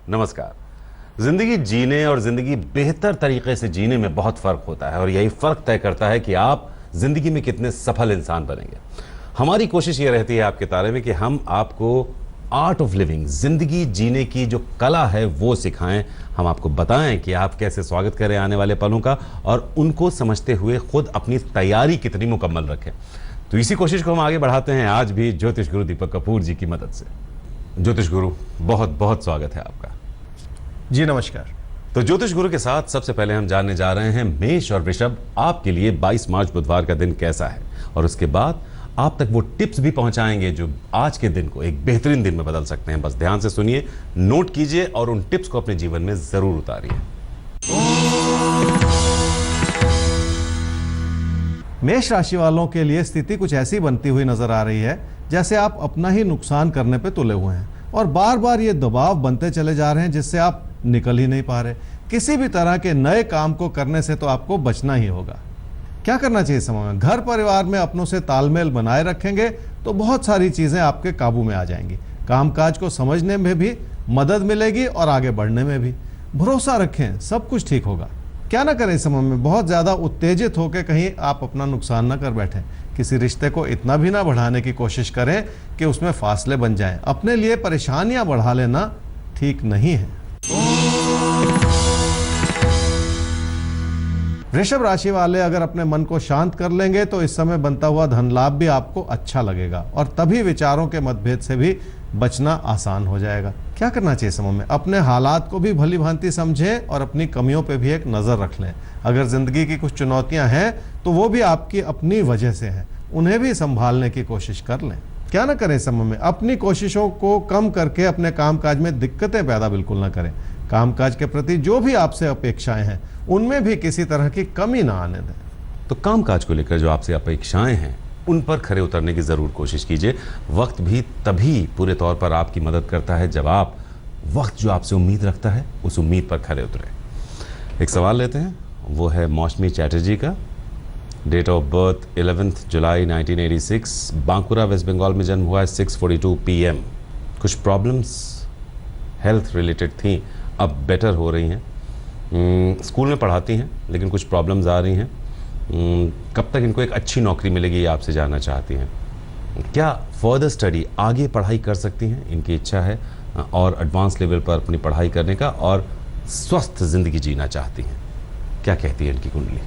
नमस्कार। जिंदगी जीने और जिंदगी बेहतर तरीके से जीने में बहुत फर्क होता है और यही फर्क तय करता है कि आप जिंदगी में कितने सफल इंसान बनेंगे। हमारी कोशिश ये रहती है आपके तारे में कि हम आपको आर्ट ऑफ लिविंग, जिंदगी जीने की जो कला है वो सिखाएं। हम आपको बताएं कि आप कैसे स्वागत करें आने वाले पलों का और उनको समझते हुए खुद अपनी तैयारी कितनी मुकम्मल रखें। तो इसी कोशिश को हम आगे बढ़ाते हैं आज भी ज्योतिष गुरु दीपक कपूर जी की मदद से। ज्योतिष गुरु, बहुत बहुत स्वागत है आपका। जी नमस्कार। तो ज्योतिष गुरु के साथ सबसे पहले हम जानने जा रहे हैं मेष और वृषभ आपके लिए 22 मार्च बुधवार का दिन कैसा है, और उसके बाद आप तक वो टिप्स भी पहुंचाएंगे जो आज के दिन को एक बेहतरीन दिन में बदल सकते हैं। बस ध्यान से सुनिए, नोट कीजिए और उन टिप्स को अपने जीवन में जरूर उतारिए। मेष राशि वालों के लिए स्थिति कुछ ऐसी बनती हुई नजर आ रही है जैसे आप अपना ही नुकसान करने पे तुले हुए हैं और बार बार ये दबाव बनते चले जा रहे हैं जिससे आप निकल ही नहीं पा रहे। किसी भी तरह के नए काम को करने से तो आपको बचना ही होगा। क्या करना चाहिए समय में? घर परिवार में अपनों से तालमेल बनाए रखेंगे तो बहुत सारी चीजें आपके काबू में आ जाएंगी। कामकाज को समझने में भी मदद मिलेगी और आगे बढ़ने में भी। भरोसा रखें, सब कुछ ठीक होगा। क्या ना करें समय में? बहुत ज्यादा उत्तेजित होकर कहीं आप अपना नुकसान ना कर बैठें। किसी रिश्ते को इतना भी ना बढ़ाने की कोशिश करें कि उसमें फासले बन जाएं। अपने लिए परेशानियां बढ़ा लेना ठीक नहीं है। वृषभ राशि वाले अगर अपने मन को शांत कर लेंगे तो इस समय बनता हुआ धन लाभ भी आपको अच्छा लगेगा और तभी विचारों के मतभेद से भी बचना आसान हो जाएगा। क्या करना चाहिए समय में? अपने हालात को भी भली भांति समझें और अपनी कमियों पे भी एक नज़र रख लें। अगर जिंदगी की कुछ चुनौतियां हैं तो वो भी आपकी अपनी वजह से हैं, उन्हें भी संभालने की कोशिश कर लें। क्या ना करें समय में? अपनी कोशिशों को कम करके अपने कामकाज में दिक्कतें पैदा बिल्कुल ना करें। कामकाज के प्रति जो भी आपसे अपेक्षाएं हैं उनमें भी किसी तरह की कमी ना आने दें। तो कामकाज को लेकर जो आपसे अपेक्षाएं हैं उन पर खरे उतरने की जरूर कोशिश कीजिए। वक्त भी तभी पूरे तौर पर आपकी मदद करता है जब आप वक्त जो आपसे उम्मीद रखता है उस उम्मीद पर खरे उतरे। एक सवाल लेते हैं, वो है मौसमी चैटर्जी का। डेट ऑफ बर्थ 11 जुलाई 1986, बांकुरा वेस्ट बंगाल में जन्म हुआ है 6:42 PM। कुछ प्रॉब्लम्स हेल्थ रिलेटेड थी, अब बेटर हो रही हैं। स्कूल में पढ़ाती हैं लेकिन कुछ प्रॉब्लम्स आ रही हैं। कब तक इनको एक अच्छी नौकरी मिलेगी ये आपसे जानना चाहती हैं। क्या फर्दर स्टडी, आगे पढ़ाई कर सकती हैं? इनकी इच्छा है और एडवांस लेवल पर अपनी पढ़ाई करने का और स्वस्थ जिंदगी जीना चाहती हैं। क्या कहती है इनकी कुंडली?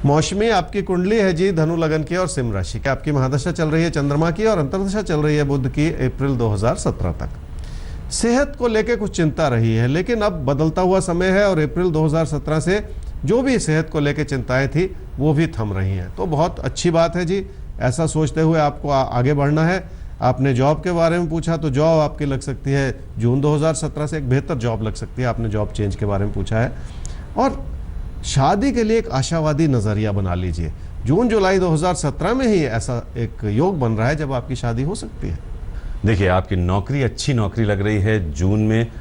मौसमी आपकी कुंडली है जी धनु लगन की और सिंह राशि की। आपकी महादशा चल रही है चंद्रमा की और अंतर्दशा चल रही है बुध की अप्रैल 2017 तक। सेहत को लेकर कुछ चिंता रही है लेकिन अब बदलता हुआ समय है और अप्रैल 2017 से जो भी सेहत को लेकर चिंताएं थी वो भी थम रही हैं, तो बहुत अच्छी बात है जी। ऐसा सोचते हुए आपको आगे बढ़ना है। आपने जॉब के बारे में पूछा तो जॉब आपकी लग सकती है जून 2017 से एक बेहतर जॉब लग सकती है। आपने जॉब चेंज के बारे में पूछा है। और शादी के लिए एक आशावादी नज़रिया बना लीजिए। जून जुलाई 2017 में ही ऐसा एक योग बन रहा है जब आपकी शादी हो सकती है। देखिए, आपकी नौकरी अच्छी नौकरी लग रही है जून में,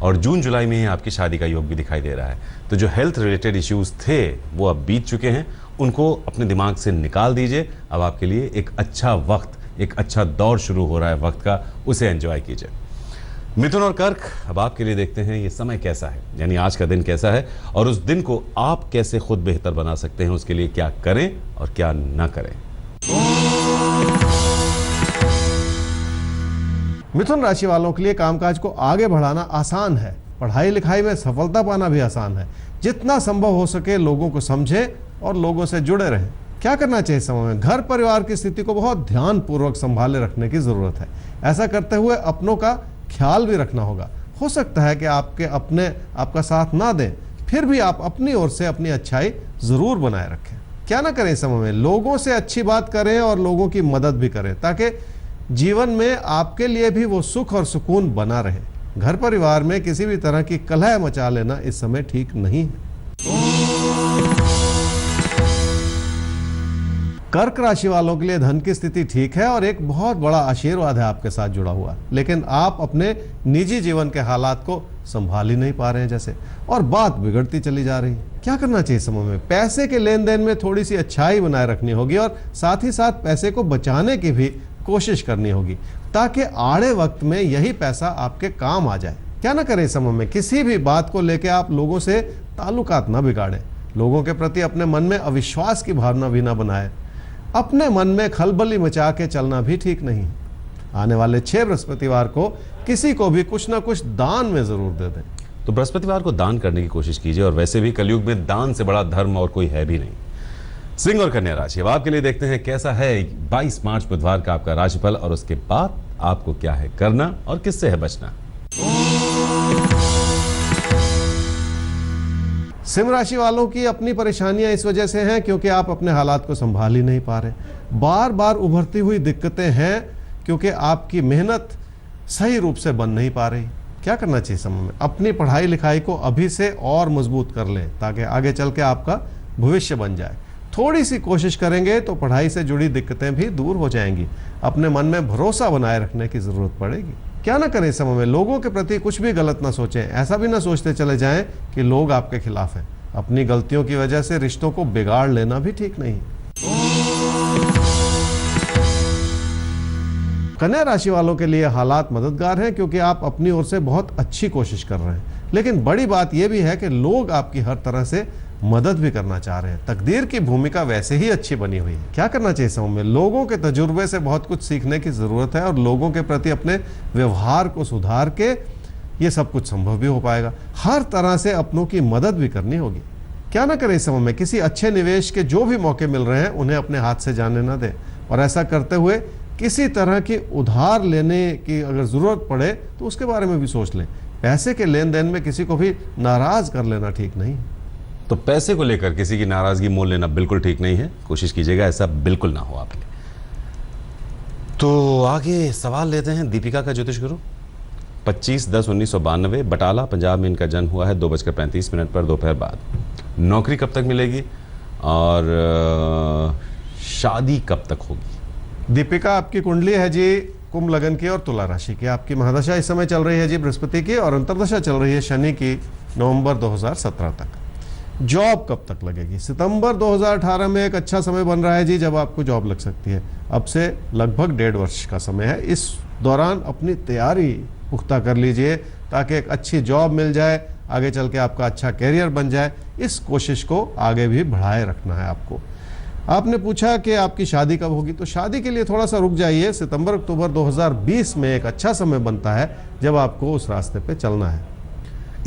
और जून जुलाई में ही आपकी शादी का योग भी दिखाई दे रहा है। तो जो हेल्थ रिलेटेड इश्यूज थे वो अब बीत चुके हैं, उनको अपने दिमाग से निकाल दीजिए। अब आपके लिए एक अच्छा वक्त, एक अच्छा दौर शुरू हो रहा है वक्त का, उसे एंजॉय कीजिए। मिथुन और कर्क, अब आपके लिए देखते हैं ये समय कैसा है, यानी आज का दिन कैसा है और उस दिन को आप कैसे खुद बेहतर बना सकते हैं, उसके लिए क्या करें और क्या ना करें। मिथुन राशि वालों के लिए कामकाज को आगे बढ़ाना आसान है। पढ़ाई लिखाई में सफलता पाना भी आसान है। जितना संभव हो सके लोगों को समझें और लोगों से जुड़े रहें। क्या करना चाहिए समय में? घर परिवार की स्थिति को बहुत ध्यानपूर्वक संभाले रखने की जरूरत है। ऐसा करते हुए अपनों का ख्याल भी रखना होगा। हो सकता है कि आपके अपने आपका साथ ना दें, फिर भी आप अपनी ओर से अपनी अच्छाई जरूर बनाए रखें। क्या ना करें समय में? लोगों से अच्छी बात करें और लोगों की मदद भी करें ताकि जीवन में आपके लिए भी वो सुख और सुकून बना रहे। घर परिवार में किसी भी तरह की कलह मचा लेना इस समय ठीक नहीं है। कर्क राशि वालों के लिए धन की स्थिति ठीक है और एक बहुत बड़ा आशीर्वाद है आपके साथ जुड़ा हुआ, लेकिन आप अपने निजी जीवन के हालात को संभाल ही नहीं पा रहे हैं जैसे, और बात बिगड़ती चली जा रही है। क्या करना चाहिए समय में? पैसे के लेन देन में थोड़ी सी अच्छाई बनाए रखनी होगी और साथ ही साथ पैसे को बचाने की भी कोशिश करनी होगी ताकि आड़े वक्त में यही पैसा आपके काम आ जाए। क्या ना करें इस समय में, किसी भी बात को लेकर आप लोगों से ताल्लुकात ना बिगाड़ें, लोगों के प्रति अपने मन में अविश्वास की भावना भी ना बनाए, अपने मन में खलबली मचा के चलना भी ठीक नहीं। आने वाले 6 बृहस्पतिवार को किसी को भी कुछ ना कुछ दान में जरूर दे दें। तो बृहस्पतिवार को दान करने की कोशिश कीजिए, और वैसे भी कलयुग में दान से बड़ा धर्म और कोई है भी नहीं। सिंह और कन्या राशि, अब आपके लिए देखते हैं कैसा है 22 मार्च बुधवार का आपका राशिफल, और उसके बाद आपको क्या है करना और किससे है बचना। सिंह राशि वालों की अपनी परेशानियां इस वजह से हैं क्योंकि आप अपने हालात को संभाल ही नहीं पा रहे। बार बार उभरती हुई दिक्कतें हैं क्योंकि आपकी मेहनत सही रूप से बन नहीं पा रही। क्या करना चाहिए समय में, अपनी पढ़ाई लिखाई को अभी से और मजबूत कर लें ताकि आगे चल के आपका भविष्य बन जाए। थोड़ी सी कोशिश करेंगे तो पढ़ाई से जुड़ी दिक्कतें भी दूर हो जाएंगी। अपने मन में भरोसा बनाए रखने की जरूरत पड़ेगी। क्या ना करें इस समय में, लोगों के प्रति कुछ भी गलत ना सोचें। ऐसा भी ना सोचते चले जाएं कि लोग आपके खिलाफ हैं। अपनी गलतियों की वजह से रिश्तों को बिगाड़ लेना भी ठीक नहीं। कन्या राशि वालों के लिए हालात मददगार हैं क्योंकि आप अपनी ओर से बहुत अच्छी कोशिश कर रहे हैं, लेकिन बड़ी बात यह भी है कि लोग आपकी हर तरह से मदद भी करना चाह रहे हैं। तकदीर की भूमिका वैसे ही अच्छी बनी हुई है। क्या करना चाहिए समय में, लोगों के तजुर्बे से बहुत कुछ सीखने की जरूरत है और लोगों के प्रति अपने व्यवहार को सुधार के ये सब कुछ संभव भी हो पाएगा। हर तरह से अपनों की मदद भी करनी होगी। क्या ना करें इस समय में, किसी अच्छे निवेश के जो भी मौके मिल रहे हैं उन्हें अपने हाथ से जाने ना दें, और ऐसा करते हुए किसी तरह की उधार लेने की अगर जरूरत पड़े तो उसके बारे में भी सोच लें। पैसे के लेन देन में किसी को भी नाराज कर लेना ठीक नहीं। तो पैसे को लेकर किसी की नाराजगी मोल लेना बिल्कुल ठीक नहीं है। कोशिश कीजिएगा ऐसा बिल्कुल ना हो आपके। तो आगे सवाल लेते हैं दीपिका का ज्योतिष गुरु। 25/10/1992 बटाला पंजाब में इनका जन्म हुआ है 2:35 पर दोपहर बाद। नौकरी कब तक मिलेगी और शादी कब तक होगी? दीपिका, आपकी कुंडली है जी कुंभ लगन की और तुला राशि की। आपकी महादशा इस समय चल रही है जी बृहस्पति की, और अंतर्दशा चल रही है शनि की नवंबर 2017 तक। जॉब कब तक लगेगी? सितंबर 2018 में एक अच्छा समय बन रहा है जी जब आपको जॉब लग सकती है। अब से लगभग 1.5 वर्ष का समय है। इस दौरान अपनी तैयारी पुख्ता कर लीजिए ताकि एक अच्छी जॉब मिल जाए, आगे चल के आपका अच्छा कैरियर बन जाए। इस कोशिश को आगे भी बढ़ाए रखना है आपको। आपने पूछा कि आपकी शादी कब होगी, तो शादी के लिए थोड़ा सा रुक जाइए। सितंबर-अक्टूबर 2020 में एक अच्छा समय बनता है जब आपको उस रास्ते पे चलना है।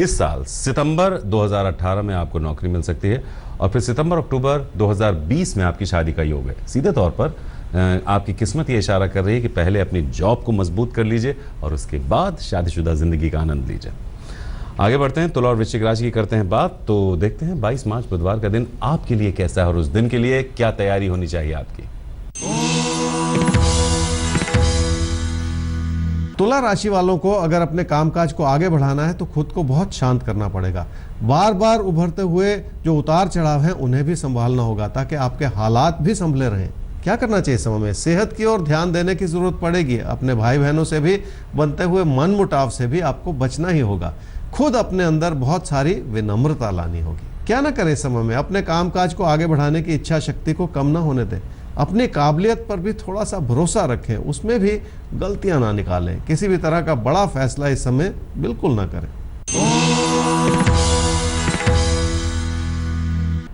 इस साल सितंबर 2018 में आपको नौकरी मिल सकती है, और फिर सितंबर-अक्टूबर 2020 में आपकी शादी का योग है। सीधे तौर पर आपकी किस्मत ये इशारा कर रही है कि पहले अपनी जॉब को मजबूत कर लीजिए और उसके बाद शादीशुदा जिंदगी का आनंद लीजिए। आगे बढ़ते हैं, तुला और वृश्चिक राशि की करते हैं बात। तो देखते हैं 22 मार्च बुधवार का दिन आपके लिए कैसा है और उस दिन के लिए क्या तैयारी होनी चाहिए आपकी। तुला राशि वालों को अगर अपने कामकाज को आगे बढ़ाना है तो खुद को बहुत शांत करना पड़ेगा। बार बार उभरते हुए जो उतार चढ़ाव हैं उन्हें भी संभालना होगा ताकि आपके हालात भी संभले रहें। क्या करना चाहिए समय में, सेहत की ओर ध्यान देने की जरूरत पड़ेगी। अपने भाई बहनों से भी बनते हुए मन मुटाव से भी आपको बचना ही होगा। खुद अपने अंदर बहुत सारी विनम्रता लानी होगी। क्या ना करें समय में, अपने कामकाज को आगे बढ़ाने की इच्छा शक्ति को कम ना होने दें। अपनी काबिलियत पर भी थोड़ा सा भरोसा रखें, उसमें भी गलतियां ना निकालें। किसी भी तरह का बड़ा फैसला इस समय बिल्कुल ना करें।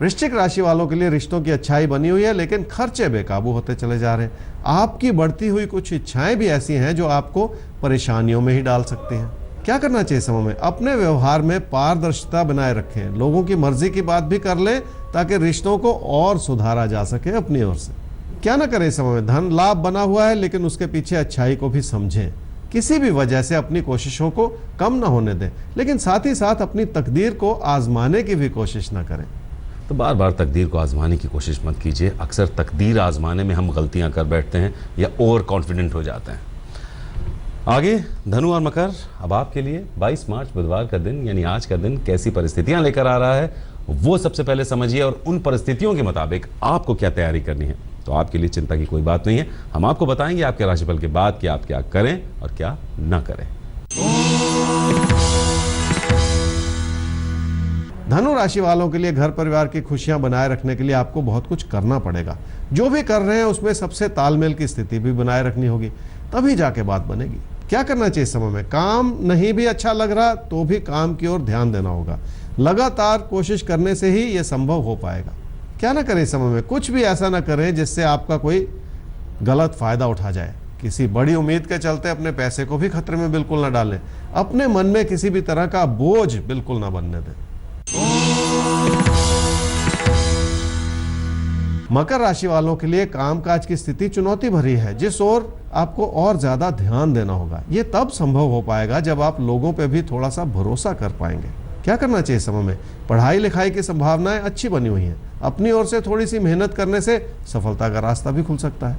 वृश्चिक राशि वालों के लिए रिश्तों की अच्छाई बनी हुई है, लेकिन खर्चे बेकाबू होते चले जा रहे हैं। आपकी बढ़ती हुई कुछ इच्छाएं भी ऐसी हैं जो आपको परेशानियों में ही डाल सकती हैं। क्या करना चाहिए समय में, अपने व्यवहार में पारदर्शिता बनाए रखें। लोगों की मर्जी की बात भी कर लें ताकि रिश्तों को और सुधारा जा सके अपनी ओर से। क्या ना करें समय में, धन लाभ बना हुआ है लेकिन उसके पीछे अच्छाई को भी समझें। किसी भी वजह से अपनी कोशिशों को कम ना होने दें, लेकिन साथ ही साथ अपनी तकदीर को आजमाने की भी कोशिश ना करें। तो बार बार तकदीर को आजमाने की कोशिश मत कीजिए। अक्सर तकदीर आजमाने में हम गलतियां कर बैठते हैं या ओवर कॉन्फिडेंट हो जाते हैं। आगे धनु और मकर, अब आपके लिए 22 मार्च बुधवार का दिन यानी आज का दिन कैसी परिस्थितियां लेकर आ रहा है वो सबसे पहले समझिए, और उन परिस्थितियों के मुताबिक आपको क्या तैयारी करनी है। तो आपके लिए चिंता की कोई बात नहीं है। हम आपको बताएंगे आपके राशिफल के बाद कि आप क्या करें और क्या ना करें। धनु राशि वालों के लिए घर परिवार की खुशियां बनाए रखने के लिए आपको बहुत कुछ करना पड़ेगा। जो भी कर रहे हैं उसमें सबसे तालमेल की स्थिति भी बनाए रखनी होगी, तभी जाके बात बनेगी। क्या करना चाहिए इस समय में? काम नहीं भी अच्छा लग रहा तो भी काम की ओर ध्यान देना होगा। लगातार कोशिश करने से ही यह संभव हो पाएगा। क्या ना करें इस समय में? कुछ भी ऐसा ना करें जिससे आपका कोई गलत फायदा उठा जाए। किसी बड़ी उम्मीद के चलते अपने पैसे को भी खतरे में बिल्कुल ना डालें। अपने मन में किसी भी तरह का बोझ बिल्कुल ना बनने दें। मकर राशि वालों के लिए कामकाज की स्थिति चुनौती भरी है, जिस ओर आपको और ज्यादा ध्यान देना होगा। ये तब संभव हो पाएगा जब आप लोगों पे भी थोड़ा सा भरोसा कर पाएंगे। क्या करना चाहिए समय में? पढ़ाई लिखाई की संभावनाएं अच्छी बनी हुई हैं। अपनी ओर से थोड़ी सी मेहनत करने से सफलता का रास्ता भी खुल सकता है।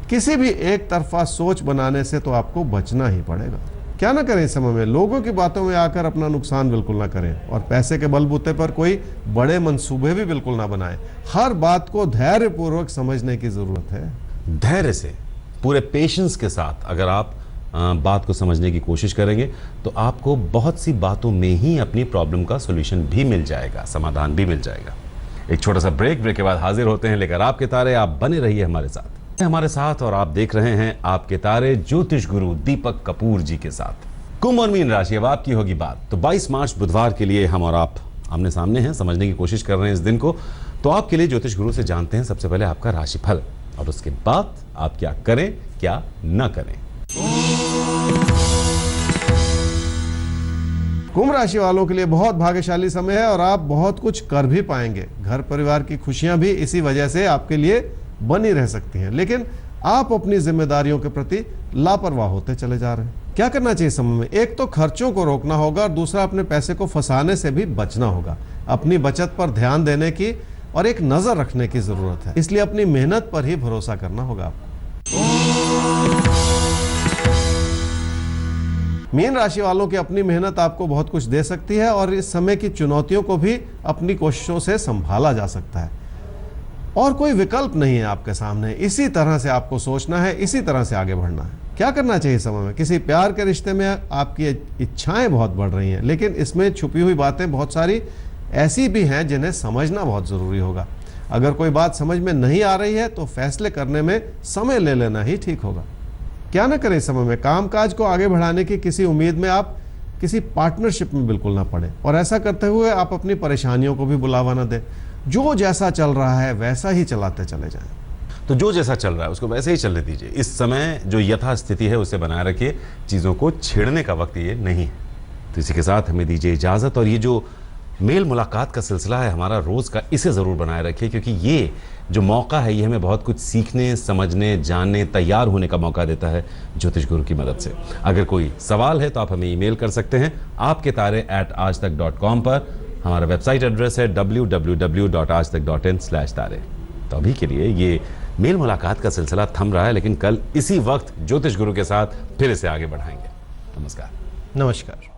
किसी भी एक तरफा सोच बनाने से तो आपको बचना ही पड़ेगा। क्या ना करें इस समय में? लोगों की बातों में आकर अपना नुकसान बिल्कुल ना करें और पैसे के बलबूते पर कोई बड़े मंसूबे भी बिल्कुल ना बनाएं। हर बात को धैर्यपूर्वक समझने की जरूरत है। धैर्य से, पूरे पेशेंस के साथ अगर आप बात को समझने की कोशिश करेंगे तो आपको बहुत सी बातों में ही अपनी प्रॉब्लम का सॉल्यूशन भी मिल जाएगा, समाधान भी मिल जाएगा। एक छोटा सा ब्रेक के बाद हाजिर होते हैं लेकर आपके तारे। आप बने रहिए हमारे साथ और आप देख रहे हैं आपके तारे ज्योतिष गुरु दीपक कपूर जी के साथ। कुंभ और मीन राशि, अब आपकी होगी बात। तो 22 मार्च बुधवार के लिए हम और आप आमने सामने हैं, समझने की कोशिश कर रहे हैं इस दिन को। तो आपके लिए ज्योतिष गुरु से जानते हैं सबसे पहले आपका राशिफल और उसके बाद आप क्या करें क्या न करें। कुंभ राशि वालों के लिए बहुत भाग्यशाली समय है और आप बहुत कुछ कर भी पाएंगे। घर परिवार की खुशियां भी इसी वजह से आपके लिए बनी रह सकती हैं, लेकिन आप अपनी जिम्मेदारियों के प्रति लापरवाह होते चले जा रहे हैं। क्या करना चाहिए समय में? एक तो खर्चों को रोकना होगा और दूसरा अपने पैसे को फंसाने से भी बचना होगा। अपनी बचत पर ध्यान देने की और एक नजर रखने की जरूरत है, इसलिए अपनी मेहनत पर ही भरोसा करना होगा आपको। मीन राशि वालों की अपनी मेहनत आपको बहुत कुछ दे सकती है और इस समय की चुनौतियों को भी अपनी कोशिशों से संभाला जा सकता है और कोई विकल्प नहीं है आपके सामने। इसी तरह से आपको सोचना है, इसी तरह से आगे बढ़ना है। क्या करना चाहिए समय में? किसी प्यार के रिश्ते में आपकी इच्छाएं बहुत बढ़ रही हैं, लेकिन इसमें छुपी हुई बातें बहुत सारी ऐसी भी हैं जिन्हें समझना बहुत जरूरी होगा। अगर कोई बात समझ में नहीं आ रही है तो फैसले करने में समय ले लेना ही ठीक होगा। क्या ना करें समय में? कामकाज को आगे बढ़ाने की किसी उम्मीद में आप किसी पार्टनरशिप में बिल्कुल ना पड़े और ऐसा करते हुए आप अपनी परेशानियों को भी बुलावा ना दें। जो जैसा चल रहा है वैसा ही चलाते चले जाएं। तो जो जैसा चल रहा है उसको वैसे ही चलने दीजिए। इस समय जो यथास्थिति है उसे बनाए रखिए, चीज़ों को छेड़ने का वक्त ये नहीं है। तो इसी के साथ हमें दीजिए इजाज़त। और ये जो मेल मुलाकात का सिलसिला है हमारा रोज़ का, इसे ज़रूर बनाए रखिए, क्योंकि ये जो मौका है ये हमें बहुत कुछ सीखने, समझने, जानने, तैयार होने का मौका देता है ज्योतिष गुरु की मदद से। अगर कोई सवाल है तो आप हमें ईमेल कर सकते हैं आपके तारे @aajtak.com पर। हमारा वेबसाइट एड्रेस है www.aajtak.in/तारे। तो अभी के लिए ये मेल मुलाकात का सिलसिला थम रहा है, लेकिन कल इसी वक्त ज्योतिष गुरु के साथ फिर इसे आगे बढ़ाएंगे। नमस्कार। नमस्कार।